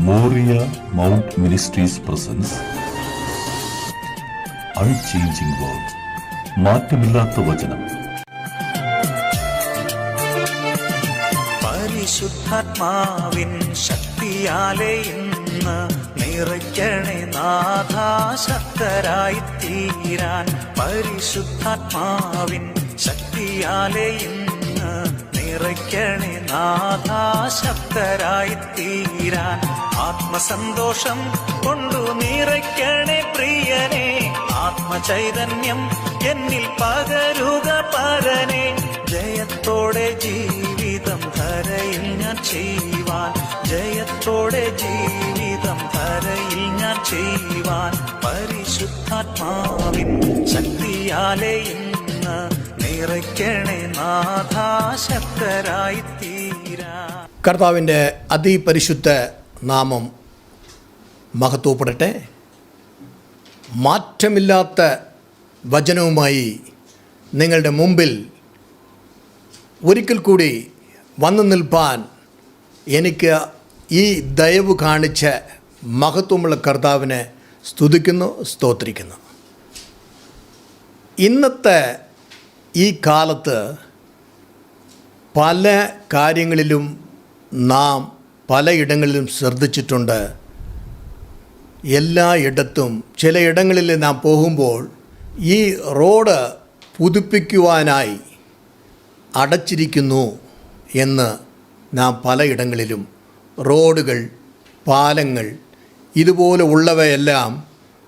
Moriah mount ministries presence unchanging world, മാറ്റമില്ലാത്ത വചനം. പരിശുദ്ധാത്മാവിൻ ശക്തിയാലെ ഇന്ന് നിറയ്ക്കണേ നാഥാ, ശക്തരായി തീരാൻ. പരിശുദ്ധാത്മാവിൻ ശക്തിയാലെ ഇന്ന് നിറയ്ക്കണേ നാഥാ, ശക്തരായി തീരാൻ. ആത്മസന്തോഷം കൊണ്ടു നിറയ്ക്കണേ പ്രിയനെ, ആത്മചൈതന്യം എന്നിൽ പകരുക പരനെ. ജയത്തോടെ ജീവിതം ധരയിൽ ഞാൻ ചെയ്യുവാൻ, ജയത്തോടെ ജീവിതം ധരയിൽ ഞാൻ ചെയ്യുവാൻ. പരിശുദ്ധാത്മാവിൻ ശക്തിയാലെ ഇന്ന് നിറയ്ക്കണേ നാഥാ, ശക്തരായി തീരാൻ. കർത്താവിൻ്റെ അതിപരിശുദ്ധ നാമം മഹത്വപ്പെടട്ടെ. മാറ്റമില്ലാത്ത വചനവുമായി നിങ്ങളുടെ മുമ്പിൽ ഒരിക്കൽ കൂടി വന്നു നിൽപ്പാൻ എനിക്ക് ഈ ദയവ് കാണിച്ച മഹത്വമുള്ള കർത്താവിനെ സ്തുതിക്കുന്നു, സ്തോത്രിക്കുന്നു. ഇന്നത്തെ ഈ കാലത്ത് പല കാര്യങ്ങളിലും നാം പലയിടങ്ങളിലും ശ്രദ്ധിച്ചിട്ടുണ്ട്. എല്ലായിടത്തും ചിലയിടങ്ങളിൽ നാം പോകുമ്പോൾ ഈ റോഡ് പുതുപ്പിക്കുവാനായി അടച്ചിരിക്കുന്നു എന്ന് നാം പലയിടങ്ങളിലും റോഡുകൾ, പാലങ്ങൾ ഇതുപോലെ ഉള്ളവയെല്ലാം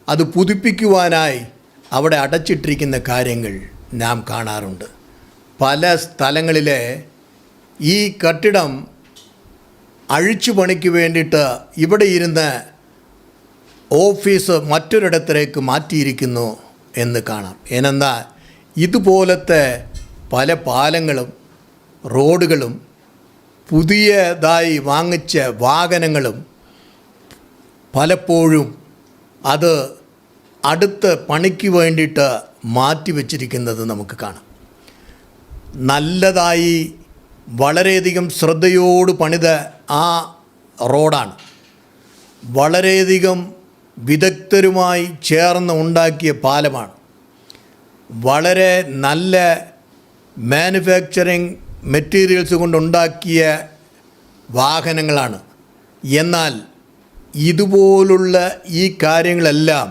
അത് പുതുപ്പിക്കുവാനായി അവിടെ അടച്ചിട്ടിരിക്കുന്ന കാര്യങ്ങൾ നാം കാണാറുണ്ട്. പല സ്ഥലങ്ങളിലെ ഈ കെട്ടിടം അഴിച്ചു പണിക്ക് വേണ്ടിയിട്ട് ഇവിടെ ഇരുന്ന് ഓഫീസ് മറ്റൊരിടത്തേക്ക് മാറ്റിയിരിക്കുന്നു എന്ന് കാണാം. എന്നാൽ ഇതുപോലത്തെ പല പാലങ്ങളും റോഡുകളും പുതിയതായി വാങ്ങിച്ച വാഹനങ്ങളും പലപ്പോഴും അത് അടുത്ത പണിക്ക് വേണ്ടിയിട്ട് മാറ്റിവെച്ചിരിക്കുന്നത് നമുക്ക് കാണാം. നല്ലതായി വളരെയധികം ശ്രദ്ധയോട് പണിത ആ റോഡാണ്. വളരെയധികം വിദഗ്ധരുമായി ചേർന്ന് ഉണ്ടാക്കിയ പാലമാണ്. വളരെ നല്ല മാനുഫാക്ചറിങ് മെറ്റീരിയൽസ് കൊണ്ടുണ്ടാക്കിയ വാഹനങ്ങളാണ്. എന്നാൽ ഇതുപോലുള്ള ഈ കാര്യങ്ങളെല്ലാം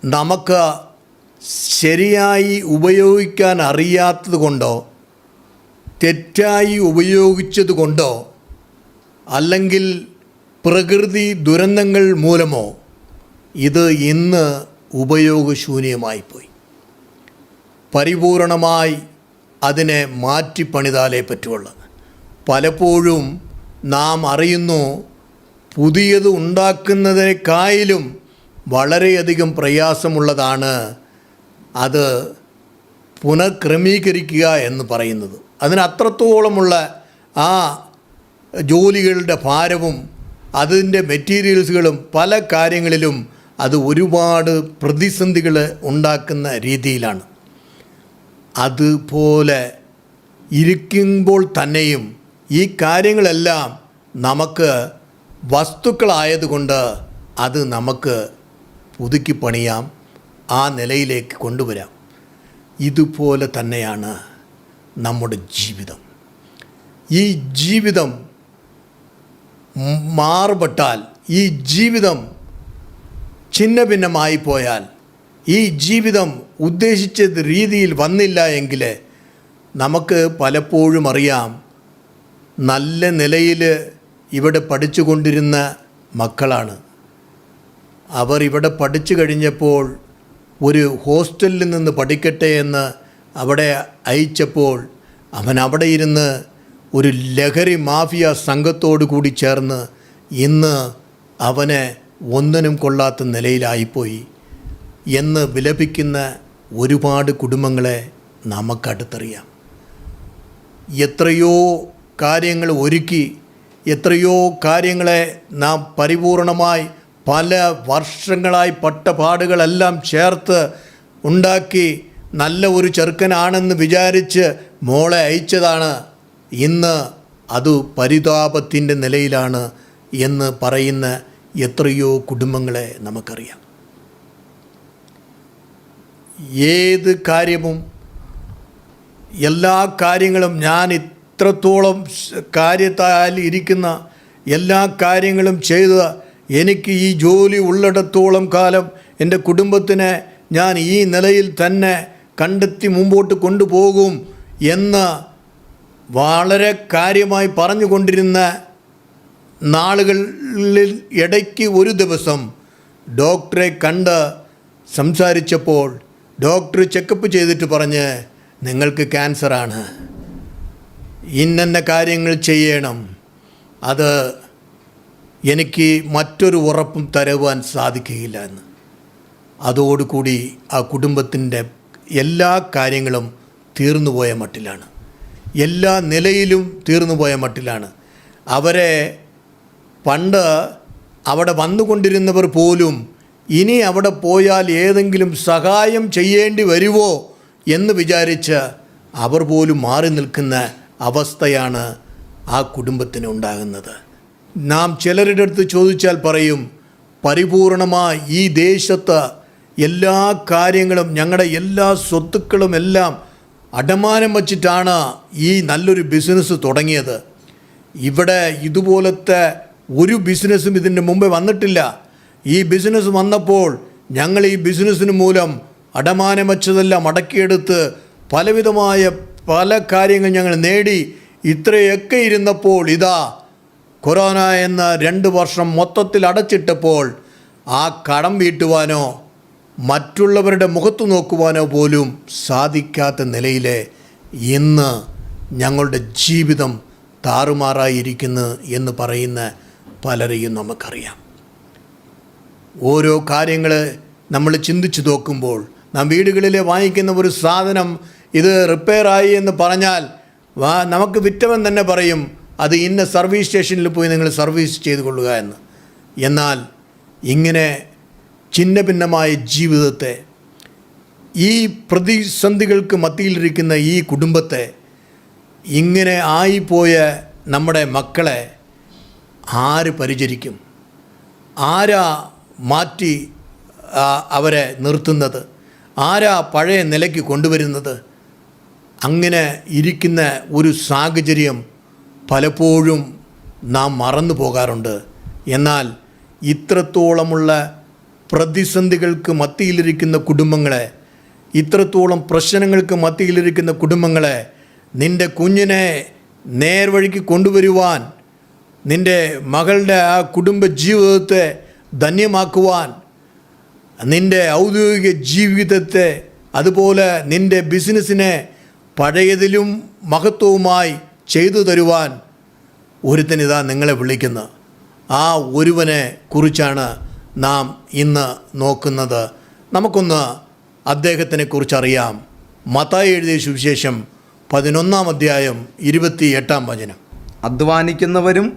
നമുക്ക് ശരിയായി ഉപയോഗിക്കാൻ അറിയാത്തത് കൊണ്ടോ തെറ്റായി ഉപയോഗിച്ചത് കൊണ്ടോ അല്ലെങ്കിൽ പ്രകൃതി ദുരന്തങ്ങൾ മൂലമോ ഇത് ഇന്ന് ഉപയോഗശൂന്യമായിപ്പോയി. പരിപൂർണമായി അതിനെ മാറ്റിപ്പണിതാലേ പറ്റുള്ളൂ. പലപ്പോഴും നാം അറിയുന്നു, പുതിയത് ഉണ്ടാക്കുന്നതിനേക്കാളും വളരെയധികം പ്രയാസമുള്ളതാണ് അത് പുനഃക്രമീകരിക്കുക എന്ന് പറയുന്നത്. അതിന് അത്രത്തോളമുള്ള ആ ജോലികളുടെ ഭാരവും അതിൻ്റെ മെറ്റീരിയൽസുകളും പല കാര്യങ്ങളിലും അത് ഒരുപാട് പ്രതിസന്ധികൾ ഉണ്ടാക്കുന്ന രീതിയിലാണ്. അതുപോലെ ഇരിക്കുമ്പോൾ തന്നെയും ഈ കാര്യങ്ങളെല്ലാം നമുക്ക് വസ്തുക്കളായതുകൊണ്ട് അത് നമുക്ക് പുതുക്കി പണിയാം, ആ നിലയിലേക്ക് കൊണ്ടുവരാം. ഇതുപോലെ തന്നെയാണ് നമ്മുടെ ജീവിതം. ഈ ജീവിതം മാറുപെട്ടാൽ, ഈ ജീവിതം ഛിന്ന ഭിന്നമായി പോയാൽ, ഈ ജീവിതം ഉദ്ദേശിച്ച രീതിയിൽ വന്നില്ല എങ്കിൽ നമുക്ക് പലപ്പോഴും അറിയാം, നല്ല നിലയിൽ ഇവിടെ പഠിച്ചുകൊണ്ടിരുന്ന മക്കളാണ്. അവർ ഇവിടെ പഠിച്ചു കഴിഞ്ഞപ്പോൾ ഒരു ഹോസ്റ്റലിൽ നിന്ന് പഠിക്കട്ടെ എന്ന് അവിടെ അയച്ചപ്പോൾ അവൻ അവിടെ ഇരുന്ന് ഒരു ലഹരി മാഫിയ സംഘത്തോടു കൂടി ചേർന്ന് ഇന്ന് അവനെ ഒന്നിനും കൊള്ളാത്ത നിലയിലായിപ്പോയി എന്ന് വിലപിക്കുന്ന ഒരുപാട് കുടുംബങ്ങളെ നമുക്കടുത്തറിയാം. എത്രയോ കാര്യങ്ങൾ ഒരുക്കി, എത്രയോ കാര്യങ്ങളെ നാം പരിപൂർണമായി പല വർഷങ്ങളായി പട്ടപാടുകളെല്ലാം ചേർത്ത് ഉണ്ടാക്കി നല്ല ഒരു ചെറുക്കനാണെന്ന് വിചാരിച്ച് മോളെ അയച്ചതാണ്. ഇന്ന് അത് പരിതാപത്തിൻ്റെ നിലയിലാണ് എന്ന് പറയുന്ന എത്രയോ കുടുംബങ്ങളെ നമുക്കറിയാം. ഏത് കാര്യവും എല്ലാ കാര്യങ്ങളും ഞാൻ ഇത്രത്തോളം കാര്യത്താൽ ഇരിക്കുന്ന എല്ലാ കാര്യങ്ങളും ചെയ്ത് എനിക്ക് ഈ ജോലി ഉള്ളിടത്തോളം കാലം എൻ്റെ കുടുംബത്തിനെ ഞാൻ ഈ നിലയിൽ തന്നെ കണ്ടെത്തി മുമ്പോട്ട് കൊണ്ടുപോകും എന്ന് വളരെ കാര്യമായി പറഞ്ഞുകൊണ്ടിരുന്ന നാളുകളിൽ ഇടയ്ക്ക് ഒരു ദിവസം ഡോക്ടറെ കണ്ട് സംസാരിച്ചപ്പോൾ ഡോക്ടർ ചെക്കപ്പ് ചെയ്തിട്ട് പറഞ്ഞ്, നിങ്ങൾക്ക് ക്യാൻസറാണ്, ഇന്ന കാര്യങ്ങൾ ചെയ്യണം, അത് എനിക്ക് മറ്റൊരു ഉറപ്പും തരുവാൻ സാധിക്കുകയില്ല എന്ന്. അതോടുകൂടി ആ കുടുംബത്തിൻ്റെ എല്ലാ കാര്യങ്ങളും തീർന്നുപോയ മട്ടിലാണ്, എല്ലാ നിലയിലും തീർന്നുപോയ മട്ടിലാണ്. അവരെ പണ്ട് അവിടെ വന്നുകൊണ്ടിരുന്നവർ പോലും ഇനി അവിടെ പോയാൽ ഏതെങ്കിലും സഹായം ചെയ്യേണ്ടി വരുമോ എന്ന് വിചാരിച്ച് അവർ പോലും മാറി നിൽക്കുന്ന അവസ്ഥയാണ് ആ കുടുംബത്തിന് ഉണ്ടാകുന്നത്. നാം ചിലരുടെ അടുത്ത് ചോദിച്ചാൽ പറയും, പരിപൂർണമായി ഈ ദേശത്ത് എല്ലാ കാര്യങ്ങളും ഞങ്ങളുടെ എല്ലാ സ്വത്തുക്കളും എല്ലാം അടമാനം വച്ചിട്ടാണ് ഈ നല്ലൊരു ബിസിനസ് തുടങ്ങിയത്. ഇവിടെ ഇതുപോലത്തെ ഒരു ബിസിനസ്സും ഇതിൻ്റെ മുമ്പേ വന്നിട്ടില്ല. ഈ ബിസിനസ് വന്നപ്പോൾ ഞങ്ങൾ ഈ ബിസിനസ്സിന് മൂലം അടമാനം വച്ചതെല്ലാം അടക്കിയെടുത്ത് പലവിധമായ പല കാര്യങ്ങൾ ഞങ്ങൾ നേടി. ഇത്രയൊക്കെ ഇരുന്നപ്പോൾ ഇതാ കൊറോണ എന്ന 2 വർഷം മൊത്തത്തിൽ അടച്ചിട്ടപ്പോൾ ആ കടം വീട്ടുവാനോ മറ്റുള്ളവരുടെ മുഖത്ത് നോക്കുവാനോ പോലും സാധിക്കാത്ത നിലയിൽ ഇന്ന് ഞങ്ങളുടെ ജീവിതം താറുമാറായിരിക്കുന്നു എന്ന് പറയുന്ന പലരെയും നമുക്കറിയാം. ഓരോ കാര്യങ്ങൾ നമ്മൾ ചിന്തിച്ച് നോക്കുമ്പോൾ നാം വീടുകളിൽ വാങ്ങിക്കുന്ന ഒരു സാധനം ഇത് റിപ്പയറായി എന്ന് പറഞ്ഞാൽ നമുക്ക് വിറ്റവൻ തന്നെ പറയും, അത് ഇന്ന സർവീസ് സ്റ്റേഷനിൽ പോയി നിങ്ങൾ സർവീസ് ചെയ്ത് കൊള്ളുക എന്ന്. എന്നാൽ ഇങ്ങനെ ഛിന്ന ഭിന്നമായ ജീവിതത്തെ, ഈ പ്രതിസന്ധികൾക്ക് മത്തിയിലിരിക്കുന്ന ഈ കുടുംബത്തെ, ഇങ്ങനെ ആയിപ്പോയ നമ്മുടെ മക്കളെ ആര് പരിചരിക്കും? ആരാ മാറ്റി അവരെ നിർത്തുന്നത്? ആരാ പഴയ നിലയ്ക്ക് കൊണ്ടുവരുന്നത്? അങ്ങനെ ഇരിക്കുന്ന ഒരു സാഹചര്യം പലപ്പോഴും നാം മറന്നു പോകാറുണ്ട്. എന്നാൽ ഇത്രത്തോളമുള്ള പ്രതിസന്ധികൾക്ക് മത്തിയിലിരിക്കുന്ന കുടുംബങ്ങളെ, ഇത്രത്തോളം പ്രശ്നങ്ങൾക്ക് മത്തിയിലിരിക്കുന്ന കുടുംബങ്ങളെ നിൻ്റെ കുഞ്ഞിനെ നേർവഴിക്ക് കൊണ്ടുവരുവാൻ, നിൻ്റെ മകളുടെ ആ കുടുംബ ജീവിതത്തെ ധന്യമാക്കുവാൻ, നിൻ്റെ ഔദ്യോഗിക ജീവിതത്തെ, അതുപോലെ നിൻ്റെ ബിസിനസ്സിനെ പഴയതിലും മഹത്വവുമായി ചെയ്തു തരുവാൻ ഒരുത്തനിതാ നിങ്ങളെ വിളിക്കുന്ന ആ ഒരുവനെ കുറിച്ചാണ് നാം ഇന്ന് നോക്കുന്നത്. നമുക്കൊന്ന് അദ്ദേഹത്തിനെ കുറിച്ചറിയാം. മത്തായി എഴുതിയ സുവിശേഷം 11-ാം അധ്യായം 28-ാം വചനം. അധ്വാനിക്കുന്നവരും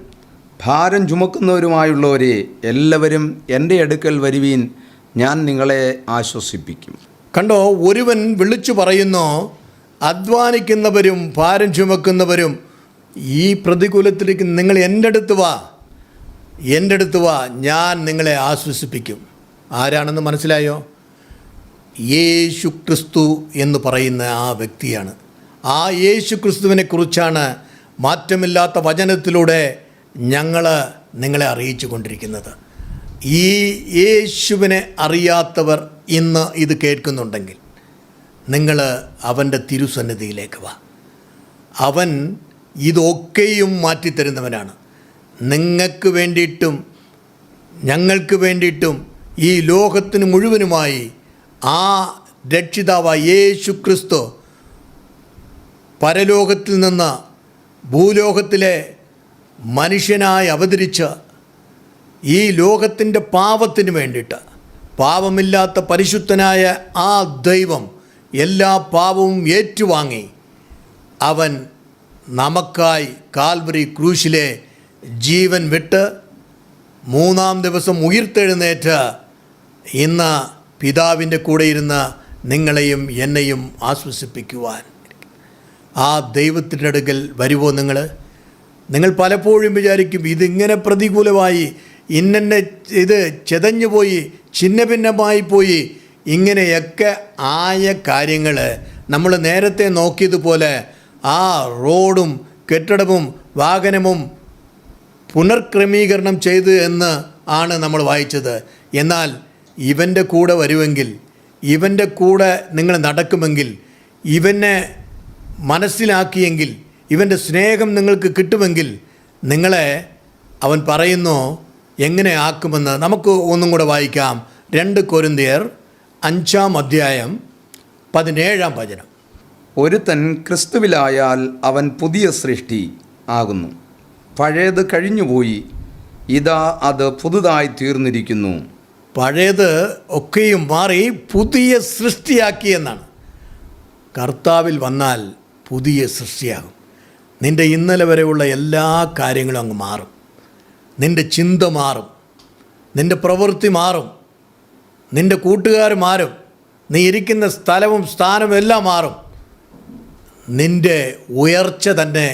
ഭാരം ചുമക്കുന്നവരുമായുള്ളവരെ എല്ലാവരും എൻ്റെ അടുക്കൽ വരുവീൻ, ഞാൻ നിങ്ങളെ ആശ്വസിപ്പിക്കും. കണ്ടോ, ഒരുവൻ വിളിച്ചു പറയുന്നു, അധ്വാനിക്കുന്നവരും ഭാരം ചുമക്കുന്നവരും ഈ പ്രതികൂലത്തിലേക്ക് നിങ്ങൾ എൻ്റെ അടുത്ത് വാ, എൻ്റെ അടുത്ത് വാ, ഞാൻ നിങ്ങളെ ആശ്വസിപ്പിക്കും. ആരാണെന്ന് മനസ്സിലായോ? യേശു ക്രിസ്തു എന്ന് പറയുന്ന ആ വ്യക്തിയാണ്. ആ യേശു ക്രിസ്തുവിനെ കുറിച്ചാണ് മാറ്റമില്ലാത്ത വചനത്തിലൂടെ ഞങ്ങൾ നിങ്ങളെ അറിയിച്ചു കൊണ്ടിരിക്കുന്നത്. ഈ യേശുവിനെ അറിയാത്തവർ ഇന്ന് ഇത് കേൾക്കുന്നുണ്ടെങ്കിൽ നിങ്ങൾ അവൻ്റെ തിരുസന്നിധിയിലേക്ക് വാ. അവൻ ഇതൊക്കെയും മാറ്റിത്തരുന്നവനാണ്. നിങ്ങൾക്ക് വേണ്ടിയിട്ടും ഞങ്ങൾക്ക് വേണ്ടിയിട്ടും ഈ ലോകത്തിന് മുഴുവനുമായി ആ രക്ഷിതാവായ യേശു ക്രിസ്തു പരലോകത്തിൽ നിന്ന് ഭൂലോകത്തിലെ മനുഷ്യനായി അവതരിച്ച് ഈ ലോകത്തിൻ്റെ പാപത്തിന് വേണ്ടിയിട്ട്, പാപമില്ലാത്ത പരിശുദ്ധനായ ആ ദൈവം എല്ലാ പാപവും ഏറ്റുവാങ്ങി അവൻ നമുക്കായി കാൽവരി ക്രൂശിലെ ജീവൻ വിട്ട് 3-ാം ദിവസം ഉയിർത്തെഴുന്നേറ്റ് ഇന്ന് പിതാവിൻ്റെ കൂടെ ഇരുന്ന് നിങ്ങളെയും എന്നെയും ആശ്വസിപ്പിക്കുവാൻ ആ ദൈവത്തിൻ്റെ അടുക്കൽ വരുമോ? നിങ്ങൾ നിങ്ങൾ പലപ്പോഴും വിചാരിക്കും ഇതിങ്ങനെ പ്രതികൂലമായി, ഇന്നെ ഇത് ചെതഞ്ഞു പോയി, ഛിന്ന ഭിന്നമായി പോയി. ഇങ്ങനെയൊക്കെ ആയ കാര്യങ്ങൾ നമ്മൾ നേരത്തെ നോക്കിയതുപോലെ ആ റോഡും കെട്ടിടവും വാഹനവും പുനർക്രമീകരണം ചെയ്തു എന്ന് ആണ് നമ്മൾ വായിച്ചത്. എന്നാൽ ഇവൻ്റെ കൂടെ വരുമെങ്കിൽ, ഇവൻ്റെ കൂടെ നിങ്ങൾ നടക്കുമെങ്കിൽ, ഇവനെ മനസ്സിലാക്കിയെങ്കിൽ, ഇവൻ്റെ സ്നേഹം നിങ്ങൾക്ക് കിട്ടുമെങ്കിൽ നിങ്ങളെ അവൻ പറയുന്നു എങ്ങനെ ആക്കുമെന്ന്. നമുക്ക് ഒന്നും കൂടെ വായിക്കാം. 2 കൊരിന്ത്യർ 5:17 ഒരുത്തൻ ക്രിസ്തുവിലായാൽ അവൻ പുതിയ സൃഷ്ടി ആകുന്നു. പഴയത് കഴിഞ്ഞുപോയി, ഇതാ അത് പുതുതായി തീർന്നിരിക്കുന്നു. പഴയത് ഒക്കെയും മാറി പുതിയ സൃഷ്ടിയാക്കി എന്നാണ്. കർത്താവിൽ വന്നാൽ പുതിയ സൃഷ്ടിയാകും. നിൻ്റെ ഇന്നലെ വരെയുള്ള എല്ലാ കാര്യങ്ങളും അങ്ങ് മാറും. നിൻ്റെ ചിന്ത മാറും, നിൻ്റെ പ്രവൃത്തി മാറും, നിൻ്റെ കൂട്ടുകാർ മാറും, നീ ഇരിക്കുന്ന സ്ഥലവും സ്ഥാനവും എല്ലാം മാറും. നിൻ്റെ ഉയർച്ച തന്നെ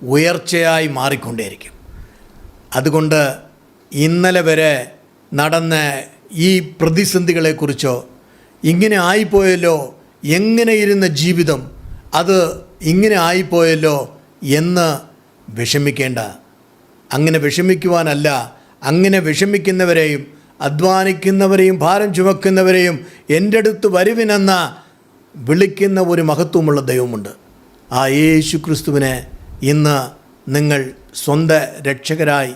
ഉയർച്ചയായി മാറിക്കൊണ്ടേയിരിക്കും. അതുകൊണ്ട് ഇന്നലെ വരെ നടന്ന ഈ പ്രതിസന്ധികളെക്കുറിച്ചോ, ഇങ്ങനെ ആയിപ്പോയല്ലോ, എങ്ങനെ ഇരുന്ന ജീവിതം അത് ഇങ്ങനെ ആയിപ്പോയല്ലോ എന്ന് വിഷമിക്കേണ്ട. അങ്ങനെ വിഷമിക്കുവാനല്ല, അങ്ങനെ വിഷമിക്കുന്നവരെയും അധ്വാനിക്കുന്നവരെയും ഭാരം ചുമക്കുന്നവരെയും എൻ്റെ അടുത്ത് വരുവിനെന്ന വിളിക്കുന്ന ഒരു മഹത്വമുള്ള ദൈവമുണ്ട്. ആ യേശു ക്രിസ്തുവിനെ ഇന്ന് നിങ്ങൾ സ്വന്തം രക്ഷകരായി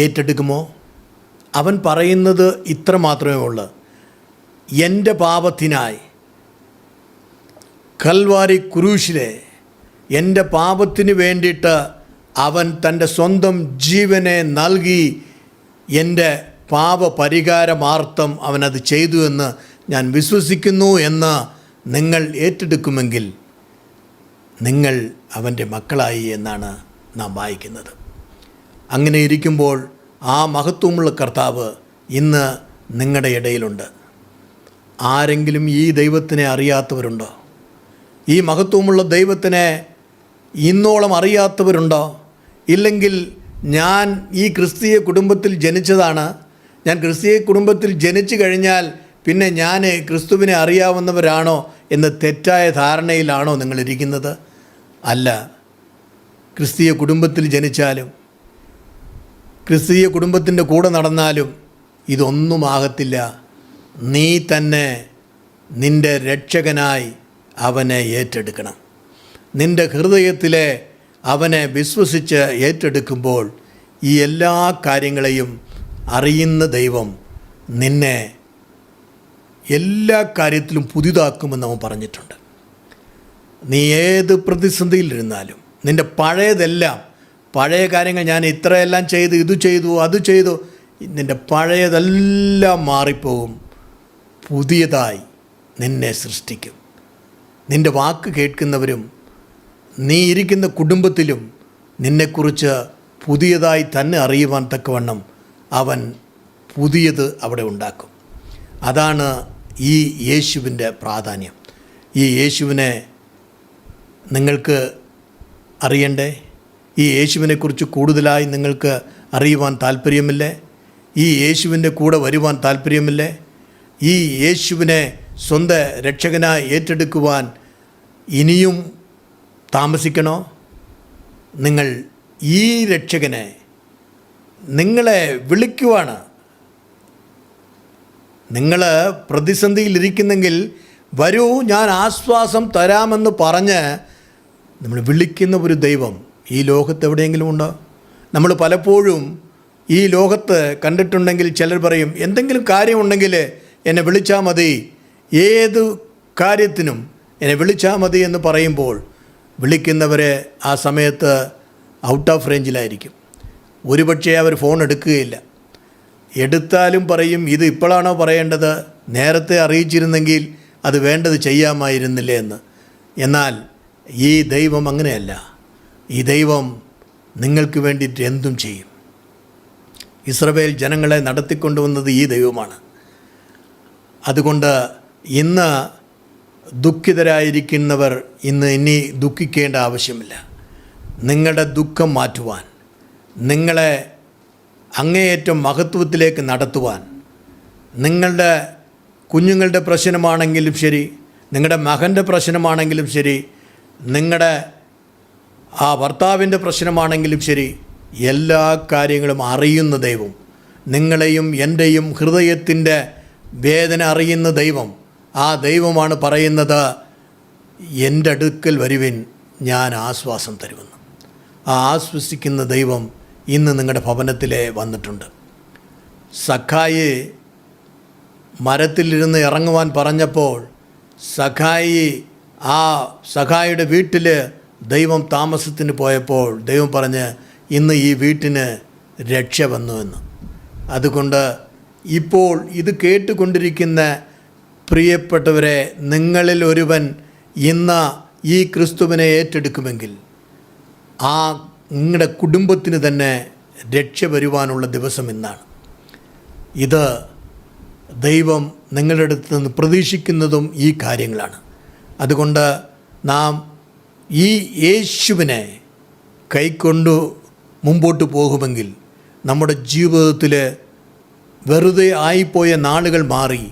ഏറ്റെടുക്കുമോ? അവൻ പറയുന്നത് ഇത്ര മാത്രമേ ഉള്ളൂ: എൻ്റെ പാപത്തിനായി കൽവാരി ക്രൂശിലെ എൻ്റെ പാപത്തിന് വേണ്ടിയിട്ട് അവൻ തൻ്റെ സ്വന്തം ജീവനെ നൽകി. എൻ്റെ പാപപരിഹാരമാർത്ഥം അവനത് ചെയ്തു എന്ന് ഞാൻ വിശ്വസിക്കുന്നു എന്ന് നിങ്ങൾ ഏറ്റെടുക്കുമെങ്കിൽ നിങ്ങൾ അവൻ്റെ മക്കളായി എന്നാണ് നാം വായിക്കുന്നത്. അങ്ങനെ ഇരിക്കുമ്പോൾ ആ മഹത്വമുള്ള കർത്താവ് ഇന്ന് നിങ്ങളുടെ ഇടയിലുണ്ട്. ആരെങ്കിലും ഈ ദൈവത്തിനെ അറിയാത്തവരുണ്ടോ? ഈ മഹത്വമുള്ള ദൈവത്തിനെ ഇന്നോളം അറിയാത്തവരുണ്ടോ? ഇല്ലെങ്കിൽ ഞാൻ ഈ ക്രിസ്തീയ കുടുംബത്തിൽ ജനിച്ചതാണ്, ഞാൻ ക്രിസ്തീയ കുടുംബത്തിൽ ജനിച്ചു കഴിഞ്ഞാൽ പിന്നെ ഞാൻ ക്രിസ്തുവിനെ അറിയാവുന്നവരാണോ എന്ന് തെറ്റായ ധാരണയിലാണോ നിങ്ങളിരിക്കുന്നത്? അല്ല. ക്രിസ്തീയ കുടുംബത്തിൽ ജനിച്ചാലും ക്രിസ്തീയ കുടുംബത്തിൻ്റെ കൂടെ നടന്നാലും ഇതൊന്നും ആകത്തില്ല. നീ തന്നെ നിൻ്റെ രക്ഷകനായി അവനെ ഏറ്റെടുക്കണം. നിൻ്റെ ഹൃദയത്തിലെ അവനെ വിശ്വസിച്ച് ഏറ്റെടുക്കുമ്പോൾ ഈ എല്ലാ കാര്യങ്ങളെയും അറിയുന്ന ദൈവം നിന്നെ എല്ലാ കാര്യത്തിലും പുതിയതാക്കുമെന്ന് അവൻ പറഞ്ഞിട്ടുണ്ട്. നീ ഏത് പ്രതിസന്ധിയിലിരുന്നാലും നിൻ്റെ പഴയതെല്ലാം, പഴയ കാര്യങ്ങൾ ഞാൻ ഇത്രയെല്ലാം ചെയ്തു, ഇത് ചെയ്തു, അത് ചെയ്തു, നിൻ്റെ പഴയതെല്ലാം മാറിപ്പോകും. പുതിയതായി നിന്നെ സൃഷ്ടിക്കും. നിൻ്റെ വാക്ക് കേൾക്കുന്നവരും നീ ഇരിക്കുന്ന കുടുംബത്തിലും നിന്നെക്കുറിച്ച് പുതിയതായി തന്നെ അറിയുവാൻ തക്കവണ്ണം അവൻ പുതിയത് അവിടെ ഉണ്ടാക്കും. അതാണ് ഈ യേശുവിൻ്റെ പ്രാധാന്യം. ഈ യേശുവിനെ നിങ്ങൾക്ക് അറിയണ്ടേ? ഈ യേശുവിനെക്കുറിച്ച് കൂടുതലായി നിങ്ങൾക്ക് അറിയുവാൻ താല്പര്യമില്ലേ? ഈ യേശുവിൻ്റെ കൂടെ വരുവാൻ താല്പര്യമില്ലേ? ഈ യേശുവിനെ സ്വന്തം രക്ഷകനായി ഏറ്റെടുക്കുവാൻ ഇനിയും താമസിക്കണോ? നിങ്ങൾ ഈ രക്ഷകനെ നിങ്ങളെ വിളിക്കുവാണ്. നിങ്ങൾ പ്രതിസന്ധിയിലിരിക്കുന്നെങ്കിൽ വരൂ, ഞാൻ ആശ്വാസം തരാമെന്ന് പറഞ്ഞ് നമ്മൾ വിളിക്കുന്ന ഒരു ദൈവം ഈ ലോകത്ത് എവിടെയെങ്കിലും ഉണ്ടോ? നമ്മൾ പലപ്പോഴും ഈ ലോകത്ത് കണ്ടിട്ടുണ്ടെങ്കിൽ ചിലർ പറയും, എന്തെങ്കിലും കാര്യമുണ്ടെങ്കിൽ എന്നെ വിളിച്ചാൽ മതി, ഏത് കാര്യത്തിനും എന്നെ വിളിച്ചാൽ മതി എന്ന് പറയുമ്പോൾ വിളിക്കുന്നവരെ ആ സമയത്ത് ഔട്ട് ഓഫ് റേഞ്ചിലായിരിക്കും. ഒരുപക്ഷെ അവർ ഫോൺ എടുക്കുകയില്ല. എടുത്താലും പറയും, ഇത് ഇപ്പോഴാണോ പറയേണ്ടത്, നേരത്തെ അറിയിച്ചിരുന്നെങ്കിൽ അത് വേണ്ടത് ചെയ്യാമായിരുന്നില്ലേ എന്ന്. എന്നാൽ ഈ ദൈവം അങ്ങനെയല്ല. ഈ ദൈവം നിങ്ങൾക്ക് വേണ്ടിയിട്ട് എന്തും ചെയ്യും. ഇസ്രായേൽ ജനങ്ങളെ നടത്തിക്കൊണ്ടുവന്നത് ഈ ദൈവമാണ്. അതുകൊണ്ട് ഇന്ന് ദുഃഖിതരായിരിക്കുന്നവർ ഇനി ദുഃഖിക്കേണ്ട ആവശ്യമില്ല. നിങ്ങളുടെ ദുഃഖം മാറ്റുവാൻ, നിങ്ങളെ അങ്ങേയറ്റം മഹത്വത്തിലേക്ക് നടത്തുവാൻ, നിങ്ങളുടെ കുഞ്ഞുങ്ങളുടെ പ്രശ്നമാണെങ്കിലും ശരി, നിങ്ങളുടെ മകൻ്റെ പ്രശ്നമാണെങ്കിലും ശരി, നിങ്ങളുടെ ഭർത്താവിൻ്റെ പ്രശ്നമാണെങ്കിലും ശരി, എല്ലാ കാര്യങ്ങളും അറിയുന്ന ദൈവം, നിങ്ങളെയും എൻ്റെയും ഹൃദയത്തിൻ്റെ വേദന അറിയുന്ന ദൈവം, ആ ദൈവമാണ് പറയുന്നത്, എൻ്റെ അടുക്കൽ വരുവിൻ, ഞാൻ ആശ്വാസം തരുമെന്ന്. ആ ആശ്വസിക്കുന്ന ദൈവം ഇന്ന് നിങ്ങളുടെ ഭവനത്തിലെ വന്നിട്ടുണ്ട്. സഖായി മരത്തിലിരുന്ന് ഇറങ്ങുവാൻ പറഞ്ഞപ്പോൾ സഖായിയുടെ വീട്ടിൽ ദൈവം താമസത്തിന് പോയപ്പോൾ ദൈവം പറഞ്ഞ് ഇന്ന് ഈ വീട്ടിന് രക്ഷ വന്നു എന്ന്. അതുകൊണ്ട് ഇപ്പോൾ ഇത് കേട്ടുകൊണ്ടിരിക്കുന്ന പ്രിയപ്പെട്ടവരെ, നിങ്ങളിൽ ഒരുവൻ ഇന്ന് ഈ ക്രിസ്തുവിനെ ഏറ്റെടുക്കുമെങ്കിൽ ആ നിങ്ങളുടെ കുടുംബത്തിന് തന്നെ രക്ഷ വരുവാനുള്ള ദിവസം ഇന്നാണ്. ഇത് ദൈവം നിങ്ങളുടെ അടുത്ത് നിന്ന് പ്രതീക്ഷിക്കുന്നതും ഈ കാര്യങ്ങളാണ്. അതുകൊണ്ട് നാം ഈ യേശുവിനെ കൈക്കൊണ്ടു മുമ്പോട്ട് പോകുമെങ്കിൽ നമ്മുടെ ജീവിതത്തിൽ വെറുതെ ആയിപ്പോയ നാളുകൾ മാറി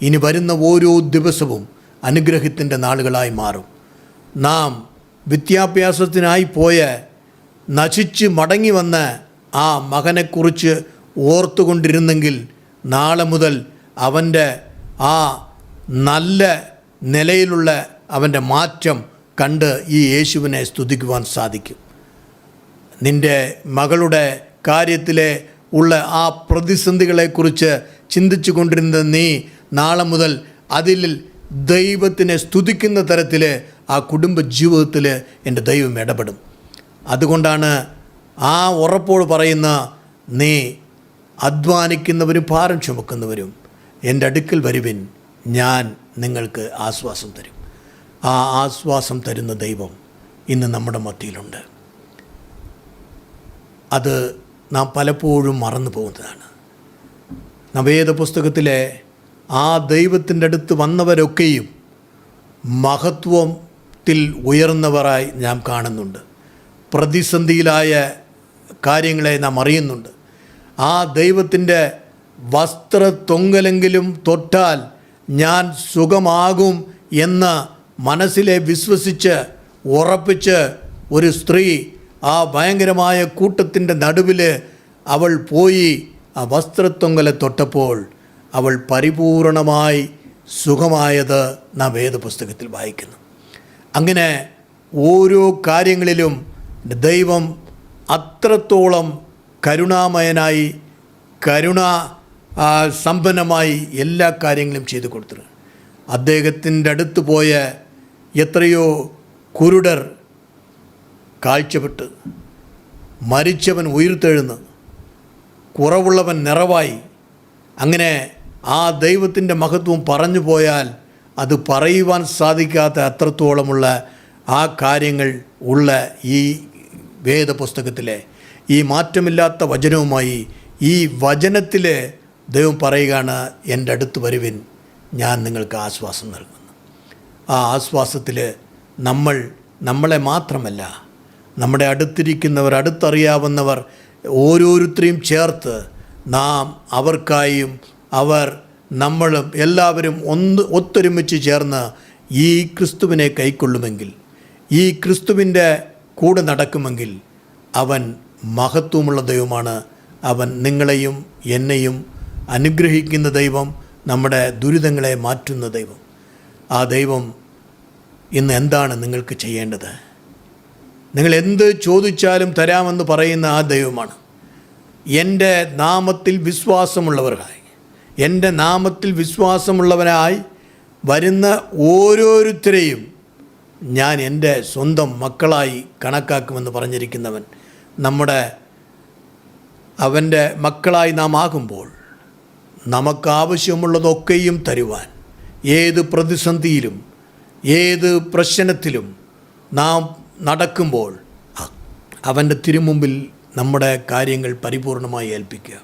ഇനി വരുന്ന ഓരോ ദിവസവും അനുഗ്രഹത്തിൻ്റെ നാളുകളായി മാറും. നാം വിദ്യാഭ്യാസത്തിനായി പോയ നശിച്ച് മടങ്ങി വന്ന ആ മകനെക്കുറിച്ച് ഓർത്തുകൊണ്ടിരുന്നെങ്കിൽ നാളെ മുതൽ അവൻ്റെ ആ നല്ല നിലയിലുള്ള അവൻ്റെ മാറ്റം കണ്ട് ഈ യേശുവിനെ സ്തുതിക്കുവാൻ സാധിക്കും. നിൻ്റെ മകളുടെ കാര്യത്തിലെ ഉള്ള ആ പ്രതിസന്ധികളെക്കുറിച്ച് ചിന്തിച്ചു കൊണ്ടിരുന്ന നീ നാളെ മുതൽ അതിൽ ദൈവത്തിനെ സ്തുതിക്കുന്ന തരത്തിൽ ആ കുടുംബ ജീവിതത്തിൽ എൻ്റെ ദൈവം ഇടപെടും. അതുകൊണ്ടാണ് ആ ഉറപ്പോട് പറയുന്ന, നീ അധ്വാനിക്കുന്നവരും ഭാരം ചുമക്കുന്നവരും എൻ്റെ അടുക്കൽ വരുവിൻ, ഞാൻ നിങ്ങൾക്ക് ആശ്വാസം തരും. ആ ആശ്വാസം തരുന്ന ദൈവം ഇന്ന് നമ്മുടെ മധ്യയിലുണ്ട്. അത് നാം പലപ്പോഴും മറന്നു പോകുന്നതാണ്. വേദപുസ്തകത്തിലെ ആ ദൈവത്തിൻ്റെ അടുത്ത് വന്നവരൊക്കെയും മഹത്വത്തിൽ ഉയർന്നവരായി നാം കാണുന്നുണ്ട്. പ്രതിസന്ധിയിലായ കാര്യങ്ങളെ നാം അറിയുന്നുണ്ട്. ആ ദൈവത്തിൻ്റെ വസ്ത്രത്തൊങ്കലെങ്കിലും തൊട്ടാൽ ഞാൻ സുഖമാകും എന്ന് മനസ്സിലെ വിശ്വസിച്ച് ഉറപ്പിച്ച് ഒരു സ്ത്രീ ആ ഭയങ്കരമായ കൂട്ടത്തിൻ്റെ നടുവിൽ അവൾ പോയി ആ വസ്ത്രത്തൊങ്കലെ തൊട്ടപ്പോൾ അവൾ പരിപൂർണമായി സുഖമായത് നാം വേദപുസ്തകത്തിൽ വായിക്കുന്നു. അങ്ങനെ ഓരോ കാര്യങ്ങളിലും ദൈവം അത്രത്തോളം കരുണാമയനായി സമ്പന്നമായി എല്ലാ കാര്യങ്ങളും ചെയ്തു കൊടുത്തിട്ടുണ്ട്. അദ്ദേഹത്തിൻ്റെ അടുത്ത് പോയ എത്രയോ കുരുടർ കാഴ്ചപ്പെട്ട്, മരിച്ചവൻ ഉയിർത്തെഴുന്ന്, കുറവുള്ളവൻ നിറവായി. അങ്ങനെ ആ ദൈവത്തിൻ്റെ മഹത്വം പറഞ്ഞു പോയാൽ അത് പറയുവാൻ സാധിക്കാത്ത അത്രത്തോളമുള്ള ആ കാര്യങ്ങൾ ഉള്ള ഈ വേദപുസ്തകത്തിലെ ഈ മാറ്റമില്ലാത്ത വചനവുമായി ഈ വചനത്തിൽ ദൈവം പറയുകയാണ്, എൻ്റെ അടുത്ത് വരുവിൻ, ഞാൻ നിങ്ങൾക്ക് ആശ്വാസം നൽകുന്നു. ആ ആശ്വാസത്തിൽ നമ്മളെ മാത്രമല്ല, നമ്മുടെ അടുത്തിരിക്കുന്നവർ, അടുത്തറിയാവുന്നവർ ഓരോരുത്തരെയും ചേർത്ത് നാം അവർക്കായും നമ്മളും എല്ലാവരും ഒത്തൊരുമിച്ച് ചേർന്ന് ഈ ക്രിസ്തുവിനെ കൈക്കൊള്ളുമെങ്കിൽ, ഈ ക്രിസ്തുവിൻ്റെ കൂടെ നടക്കുമെങ്കിൽ അവൻ മഹത്വമുള്ള ദൈവമാണ്. അവൻ നിങ്ങളെയും എന്നെയും അനുഗ്രഹിക്കുന്ന ദൈവം, നമ്മുടെ ദുരിതങ്ങളെ മാറ്റുന്ന ദൈവം. ആ ദൈവം ഇന്ന് എന്താണ് നിങ്ങൾക്ക് ചെയ്യേണ്ടത്? നിങ്ങൾ എന്ത് ചോദിച്ചാലും തരാമെന്ന് പറയുന്ന ആ ദൈവമാണ്. എൻ്റെ നാമത്തിൽ വിശ്വാസമുള്ളവരായി, എൻ്റെ നാമത്തിൽ വിശ്വാസമുള്ളവനായി വരുന്ന ഓരോരുത്തരെയും ഞാൻ എൻ്റെ സ്വന്തം മക്കളായി കണക്കാക്കുമെന്ന് പറഞ്ഞിരിക്കുന്നവൻ, അവൻ്റെ മക്കളായി നാം ആകുമ്പോൾ നമുക്കാവശ്യമുള്ളതൊക്കെയും തരുവാൻ, ഏത് പ്രതിസന്ധിയിലും ഏത് പ്രശ്നത്തിലും നാം നടക്കുമ്പോൾ അവൻ്റെ തിരുമുമ്പിൽ നമ്മുടെ കാര്യങ്ങൾ പരിപൂർണമായി ഏൽപ്പിക്കുക.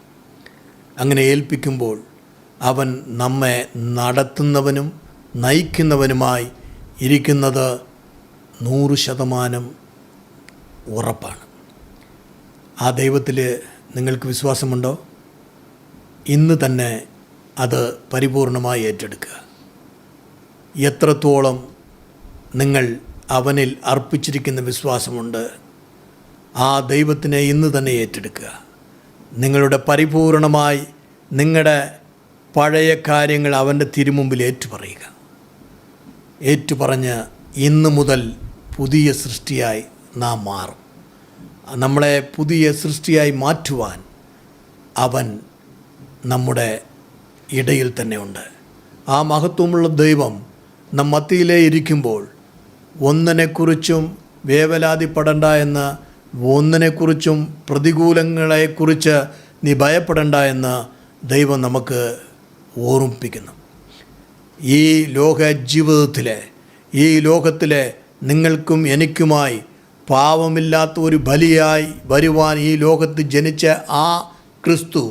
അങ്ങനെ ഏൽപ്പിക്കുമ്പോൾ അവൻ നമ്മെ നടത്തുന്നവനും നയിക്കുന്നവനുമായി ഇരിക്കുന്നത് 100% ഉറപ്പാണ്. ആ ദൈവത്തിൽ നിങ്ങൾക്ക് വിശ്വാസമുണ്ടോ? ഇന്ന് തന്നെ അത് പരിപൂർണമായി ഏറ്റെടുക്കുക. എത്രത്തോളം നിങ്ങൾ അവനിൽ അർപ്പിച്ചിരിക്കുന്ന വിശ്വാസമുണ്ട്, ആ ദൈവത്തിനെ ഇന്ന് തന്നെ ഏറ്റെടുക്കുക. നിങ്ങളുടെ പരിപൂർണമായി നിങ്ങളുടെ പഴയ കാര്യങ്ങൾ അവൻ്റെ തിരുമുമ്പിൽ ഏറ്റുപറയുക. ഏറ്റുപറഞ്ഞ് ഇന്ന് മുതൽ പുതിയ സൃഷ്ടിയായി നാം മാറും. നമ്മളെ പുതിയ സൃഷ്ടിയായി മാറ്റുവാൻ അവൻ നമ്മുടെ ഇടയിൽ തന്നെ ഉണ്ട്. ആ മഹത്വമുള്ള ദൈവം നാം മത്തിയിലേ ഇരിക്കുമ്പോൾ ഒന്നിനെക്കുറിച്ചും വേവലാതിപ്പെടണ്ട എന്ന്, ഒന്നിനെക്കുറിച്ചും പ്രതികൂലങ്ങളെക്കുറിച്ച് നീ ഭയപ്പെടണ്ട എന്ന് ദൈവം നമുക്ക് ഓർമ്മിപ്പിക്കുന്നു. ഈ ലോക ജീവിതത്തിലെ, ഈ ലോകത്തിലെ നിങ്ങൾക്കും എനിക്കുമായി പാവമില്ലാത്ത ഒരു ബലിയായി വരുവാൻ ഈ ലോകത്ത് ജനിച്ച ആ ക്രിസ്തു,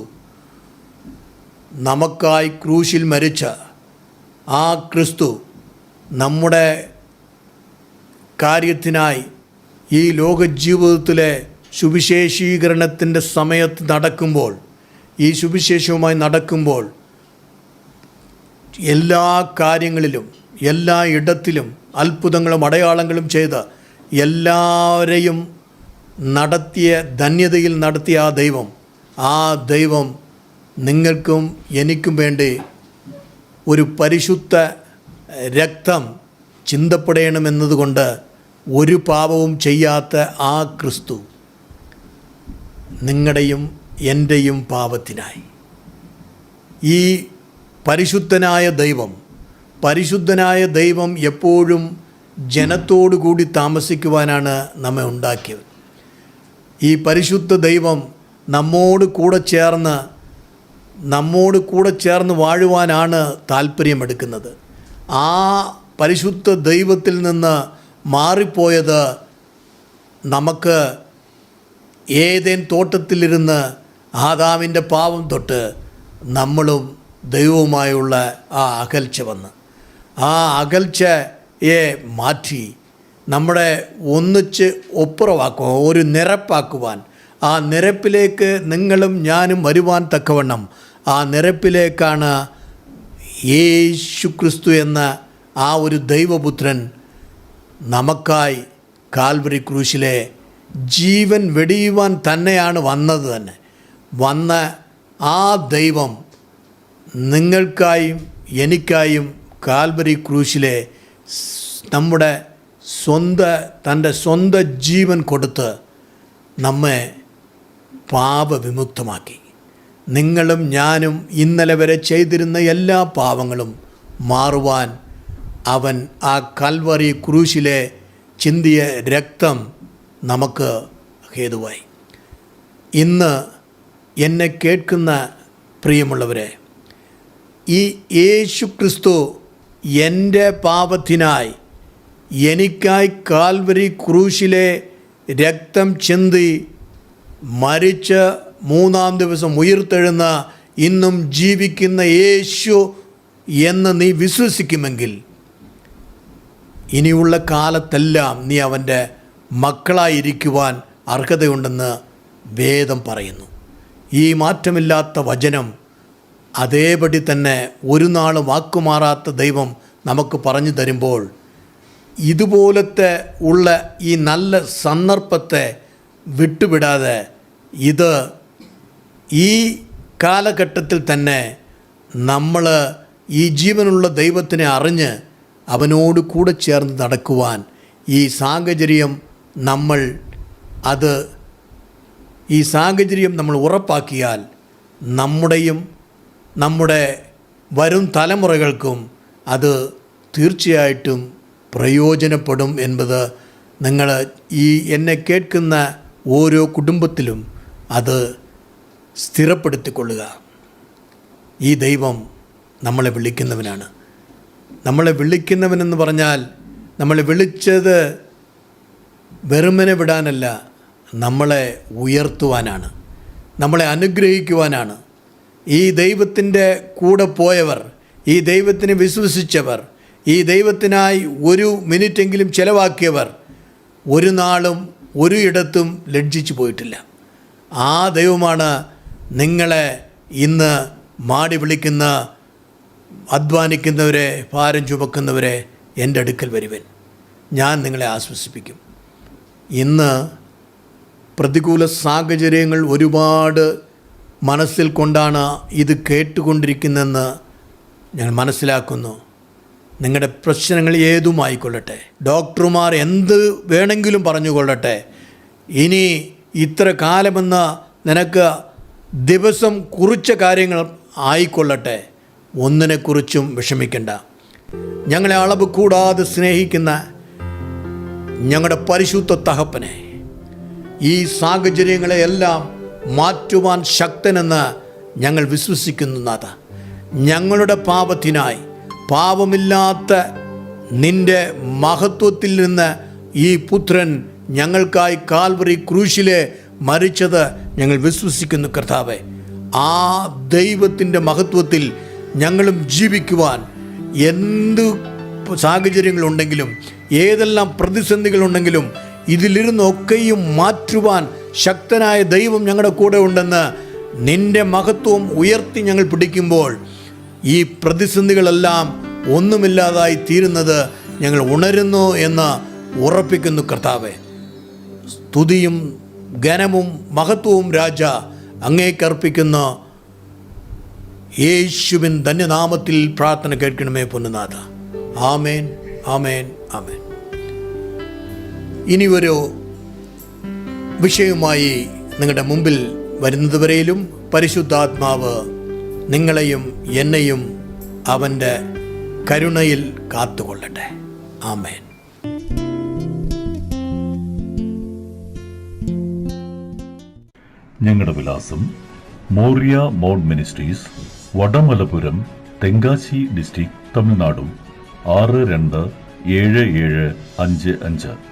നമുക്കായി ക്രൂശിൽ മരിച്ച ആ ക്രിസ്തു നമ്മുടെ കാര്യത്തിനായി ഈ ലോക ജീവിതത്തിലെ സുവിശേഷീകരണത്തിൻ്റെ സമയത്ത് നടക്കുമ്പോൾ, ഈ സുവിശേഷവുമായി നടക്കുമ്പോൾ എല്ലാ കാര്യങ്ങളിലും എല്ലാ ഇടത്തിലും അത്ഭുതങ്ങളും അടയാളങ്ങളും ചെയ്ത് എല്ലാവരെയും നടത്തിയ, ധന്യതയിൽ നടത്തിയ ആ ദൈവം നിങ്ങൾക്കും എനിക്കും വേണ്ടി ഒരു പരിശുദ്ധ രക്തം ചിന്തപ്പെടണമെന്നതുകൊണ്ട് ഒരു പാപവും ചെയ്യാത്ത ആ ക്രിസ്തു നിങ്ങളുടെയും എൻ്റെയും പാപത്തിനായി, ഈ പരിശുദ്ധനായ ദൈവം എപ്പോഴും ജനത്തോടു കൂടി താമസിക്കുവാനാണ് നമ്മെ ഉണ്ടാക്കിയത്. ഈ പരിശുദ്ധ ദൈവം നമ്മോട് കൂടെ ചേർന്ന് വാഴുവാനാണ് താല്പര്യമെടുക്കുന്നത്. ആ പരിശുദ്ധ ദൈവത്തിൽ നിന്ന് മാറിപ്പോയത് നമുക്ക് ഏതേൻ തോട്ടത്തിലിരുന്ന് ആദാമിൻ്റെ പാപം തൊട്ട് നമ്മളും ദൈവവുമായുള്ള ആ അകൽച്ച വന്ന്, ആ അകൽച്ചയെ മാറ്റി നമ്മളെ ഒന്നിച്ച് ഒപ്പുറവാക്കുവാൻ, ഒരു നിരപ്പാക്കുവാൻ, ആ നിരപ്പിലേക്ക് നിങ്ങളും ഞാനും വരുവാൻ തക്കവണ്ണം ആ നിരപ്പിലേക്കാണ് യേശു ക്രിസ്തു എന്ന ആ ഒരു ദൈവപുത്രൻ നമുക്കായി കാൽവരി ക്രൂശിലെ ജീവൻ വെടിയുവാൻ തന്നെയാണ് വന്നത് തന്നെ. വന്ന ആ ദൈവം നിങ്ങൾക്കായും എനിക്കായും കാൽവരി ക്രൂശിലെ തൻ്റെ സ്വന്തം ജീവൻ കൊടുത്ത് നമ്മെ പാപവിമുക്തമാക്കി. നിങ്ങളും ഞാനും ഇന്നലെ വരെ ചെയ്തിരുന്ന എല്ലാ പാവങ്ങളും മാറുവാൻ അവൻ ആ കാൽവരി ക്രൂശിലെ ചിന്തിയ രക്തം നമുക്ക് ഹേതുവായി. ഇന്ന് എന്നെ കേൾക്കുന്ന പ്രിയമുള്ളവരെ, ഈ യേശു ക്രിസ്തു എൻ്റെ പാപത്തിനായി എനിക്കായി കാൽവരി ക്രൂശിലെ രക്തം ചിന്തി മരിച്ച് 3-ാം ദിവസം ഉയിർത്തെഴുന്ന ഇന്നും ജീവിക്കുന്ന യേശു എന്ന് നീ വിശ്വസിക്കുമെങ്കിൽ ഇനിയുള്ള കാലത്തെല്ലാം നീ അവൻ്റെ മക്കളായിരിക്കുവാൻ അർഹതയുണ്ടെന്ന് വേദം പറയുന്നു. ഈ മാറ്റമില്ലാത്ത വചനം അതേപടി തന്നെ ഒരു നാളും വാക്കുമാറാത്ത ദൈവം നമുക്ക് പറഞ്ഞു തരുമ്പോൾ, ഇതുപോലത്തെ ഉള്ള ഈ നല്ല സന്ദർഭത്തെ വിട്ടുവിടാതെ ഈ കാലഘട്ടത്തിൽ തന്നെ നമ്മൾ ഈ ജീവനുള്ള ദൈവത്തിനെ അറിഞ്ഞ് അവനോട് കൂടെ ചേർന്ന് നടക്കുവാൻ ഈ സാഹചര്യം നമ്മൾ ഉറപ്പാക്കിയാൽ നമ്മുടെ വരും തലമുറകൾക്കും അത് തീർച്ചയായിട്ടും പ്രയോജനപ്പെടും என்பത് നിങ്ങൾ എന്നെ കേൾക്കുന്ന ഓരോ കുടുംബത്തിലും അത് സ്ഥിരപ്പെടുത്തിക്കൊള്ളുക. ഈ ദൈവം നമ്മളെ വിളിക്കുന്നവനാണ്. നമ്മളെ വിളിക്കുന്നവനെന്ന് പറഞ്ഞാൽ നമ്മളെ വിളിച്ചത് വെറുമനെ വിടാനല്ല, നമ്മളെ ഉയർത്തുവാനാണ്, നമ്മളെ അനുഗ്രഹിക്കുവാനാണ്. ഈ ദൈവത്തിൻ്റെ കൂടെ പോയവർ, ഈ ദൈവത്തിനെ വിശ്വസിച്ചവർ, ഈ ദൈവത്തിനായി ഒരു മിനിറ്റെങ്കിലും ചെലവാക്കിയവർ ഒരു നാളും ഒരു ഇടത്തും ലജ്ജിച്ചു പോയിട്ടില്ല. ആ ദൈവമാണ് നിങ്ങളെ ഇന്ന് മാടി വിളിക്കുന്ന, അധ്വാനിക്കുന്നവരെ, ഭാരം ചുമക്കുന്നവരെ എൻ്റെ അടുക്കൽ വരുവൻ, ഞാൻ നിങ്ങളെ ആശ്വസിപ്പിക്കും. ഇന്ന് പ്രതികൂല സാഹചര്യങ്ങൾ ഒരുപാട് മനസ്സിൽ കൊണ്ടാണ് ഇത് കേട്ടുകൊണ്ടിരിക്കുന്നതെന്ന് ഞാൻ മനസ്സിലാക്കുന്നു. നിങ്ങളുടെ പ്രശ്നങ്ങൾ ഏതുമായിക്കൊള്ളട്ടെ, ഡോക്ടർമാർ എന്ത് വേണമെങ്കിലും പറഞ്ഞുകൊള്ളട്ടെ, ഇനി ഇത്ര കാലമെന്ന് നിനക്ക് ദിവസം കുറിച്ച കാര്യങ്ങൾ ആയിക്കൊള്ളട്ടെ, ഒന്നിനെക്കുറിച്ചും വിഷമിക്കണ്ട. ഞങ്ങളെ അളവ് കൂടാതെ സ്നേഹിക്കുന്ന ഞങ്ങളുടെ പരിശുദ്ധ തഹപ്പനെ, ഈ സാഹചര്യങ്ങളെയെല്ലാം മാറ്റുവാൻ ശക്തനെന്ന് ഞങ്ങൾ വിശ്വസിക്കുന്നു. നാഥ, ഞങ്ങളുടെ പാപത്തിനായി, പാപമില്ലാത്ത നിൻ്റെ മഹത്വത്തിൽ നിന്ന് ഈ പുത്രൻ ഞങ്ങൾക്കായി കാൽവറി ക്രൂശിലെ മരിച്ചത് ഞങ്ങൾ വിശ്വസിക്കുന്നു. കർത്താവേ, ആ ദൈവത്തിൻ്റെ മഹത്വത്തിൽ ഞങ്ങളും ജീവിക്കുവാൻ എന്ത് സാഹചര്യങ്ങളുണ്ടെങ്കിലും, ഏതെല്ലാം പ്രതിസന്ധികളുണ്ടെങ്കിലും, ഇതിലിരുന്നൊക്കെയും മാറ്റുവാൻ ശക്തനായ ദൈവം ഞങ്ങളുടെ കൂടെ ഉണ്ടെന്ന് നിൻ്റെ മഹത്വം ഉയർത്തി ഞങ്ങൾ പിടിക്കുമ്പോൾ ഈ പ്രതിസന്ധികളെല്ലാം ഒന്നുമില്ലാതായി തീരുന്നത് ഞങ്ങൾ ഉണരുന്നു എന്ന് ഉറപ്പിക്കുന്നു. കർത്താവേ, സ്തുതിയും ഘനവും മഹത്വവും രാജ അങ്ങേക്കർപ്പിക്കുന്ന യേശുവിൻ ധന്യനാമത്തിൽ പ്രാർത്ഥന കേൾക്കണമേ പൊന്നുനാഥ. ആമേൻ, ആമേൻ, ആമേൻ. ഇനി ഒരു വിഷയവുമായി നിങ്ങളുടെ മുമ്പിൽ വരുന്നതുവരെയിലും പരിശുദ്ധാത്മാവ് നിങ്ങളെയും എന്നെയും അവൻ്റെ കരുണയിൽ കാത്തുകൊള്ളട്ടെ. ആമേൻ. ഞങ്ങളുടെ വിലാസം: Moriah mount ministries, Vadamalapuram, Tenkasi district, Tamil Nadu 627755.